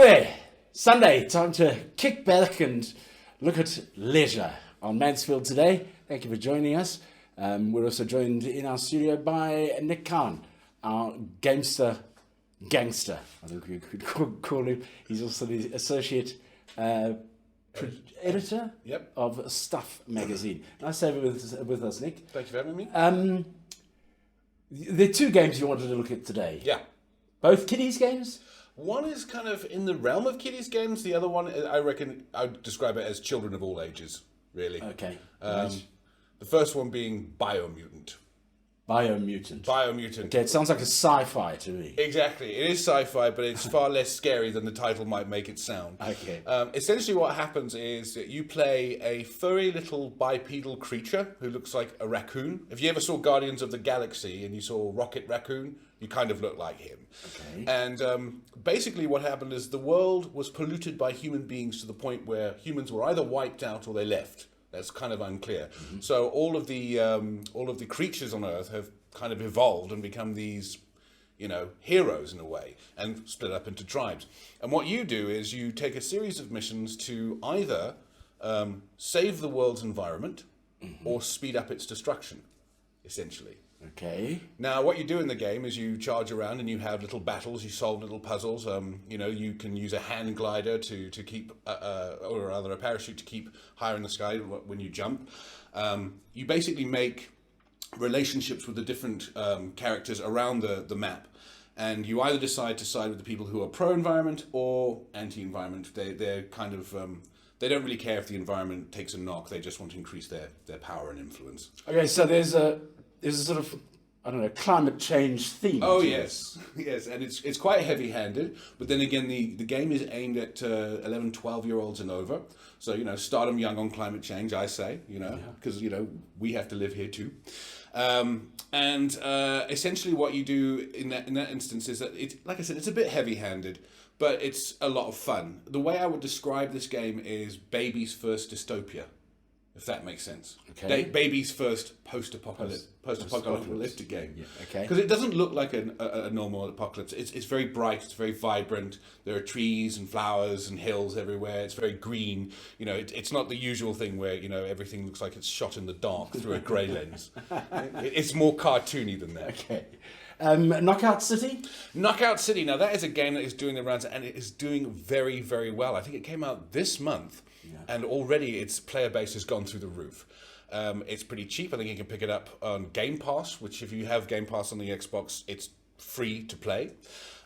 there, Sunday, time to kick back and look at leisure on Mansfield today. Thank you for joining us. We're also joined in our studio by Nick Cowen, our gangster, I think we could call him. He's also the associate editor of Stuff magazine. Nice to have you with us, Nick. Thank you for having me. There are two games you wanted to look at today. Yeah. Both kiddies games? One is kind of in the realm of kiddies games. The other one, I reckon, I would describe it as children of all ages, really. Okay. Right. The first one being Biomutant. Biomutant. Biomutant. Okay, it sounds like a sci-fi to me. Exactly. It is sci-fi, but it's far less scary than the title might make it sound. Okay. Essentially what happens is that you play a furry little bipedal creature who looks like a raccoon. If you ever saw Guardians of the Galaxy and you saw Rocket Raccoon, you kind of look like him. Okay. And basically what happened is the world was polluted by human beings to the point where humans were either wiped out or they left. That's kind of unclear. Mm-hmm. So all of the creatures on Earth have kind of evolved and become these, heroes in a way, and split up into tribes. And what you do is you take a series of missions to either save the world's environment or speed up its destruction, essentially. Okay. Now, what you do in the game is you charge around and you have little battles, you solve little puzzles. You can use a hand glider to keep, or rather a parachute to keep higher in the sky when you jump. You basically make relationships with the different characters around the map. And you either decide to side with the people who are pro-environment or anti-environment. They're kind of... they don't really care if the environment takes a knock. They just want to increase their power and influence. Okay, so there's a sort of, climate change theme. Oh, yes. Yes, and it's quite heavy-handed. But then again, the game is aimed at 11, 12-year-olds and over. So, start them young on climate change, I say, because, we have to live here too. Essentially what you do in that instance is that, like I said, it's a bit heavy-handed, but it's a lot of fun. The way I would describe this game is baby's first dystopia, if that makes sense. Okay. Baby's first post-apocalyptic game. Yeah. Okay. Because it doesn't look like a normal apocalypse. It's very bright. It's very vibrant. There are trees and flowers and hills everywhere. It's very green. It's not the usual thing where everything looks like it's shot in the dark through a grey lens. It's more cartoony than that. Okay. Knockout City? Knockout City. Now that is a game that is doing the rounds and it is doing very, very well. I think it came out this month. Yeah. And already its player base has gone through the roof. It's pretty cheap. I think you can pick it up on Game Pass, which if you have Game Pass on the Xbox, it's free to play.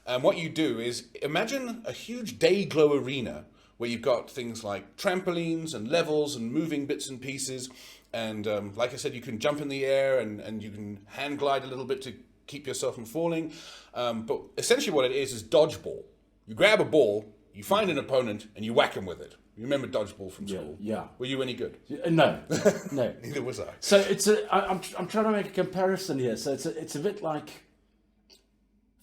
What you do is imagine a huge day-glow arena where you've got things like trampolines and levels and moving bits and pieces. And like I said, you can jump in the air and you can hand glide a little bit to keep yourself from falling. But essentially what it is dodgeball. You grab a ball, you find an opponent, and you whack them with it. You remember dodgeball from school? Yeah. Were you any good? No. Neither was I. So I'm trying to make a comparison here. So it's a bit like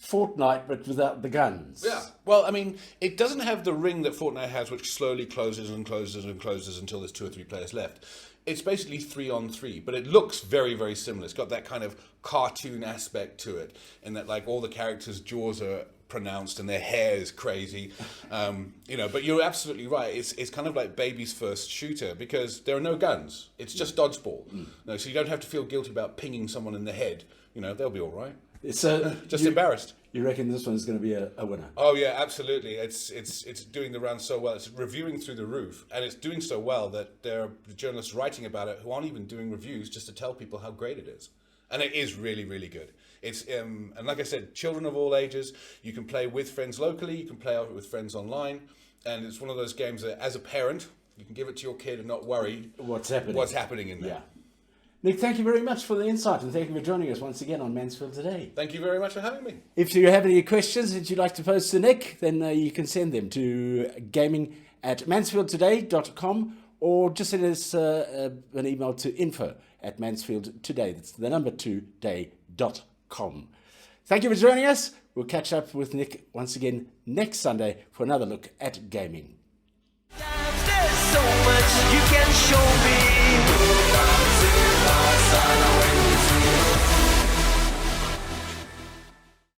Fortnite, but without the guns. Yeah. Well, I mean, it doesn't have the ring that Fortnite has, which slowly closes and closes and closes until there's 2 or 3 players left. It's basically 3-on-3, but it looks very, very similar. It's got that kind of cartoon aspect to it, in that like all the characters' jaws are pronounced and their hair is crazy, but you're absolutely right. It's kind of like baby's first shooter because there are no guns. It's just dodgeball. No, so you don't have to feel guilty about pinging someone in the head. They'll be all right. It's just embarrassed. You reckon this one's going to be a winner? Oh yeah, absolutely. It's doing the round so well. It's reviewing through the roof, and it's doing so well that there are journalists writing about it who aren't even doing reviews just to tell people how great it is. And it is really, really good. It's and like I said, children of all ages. You can play with friends locally. You can play with friends online. And it's one of those games that, as a parent, you can give it to your kid and not worry what's happening in there. Yeah. Nick, thank you very much for the insight, and thank you for joining us once again on Mansfield Today. Thank you very much for having me. If you have any questions that you'd like to pose to Nick, then you can send them to gaming@mansfieldtoday.com or just send us an email to info@mansfieldtoday. That's the number 2day.com. Thank you for joining us. We'll catch up with Nick once again next Sunday for another look at gaming. There's so much you can show me.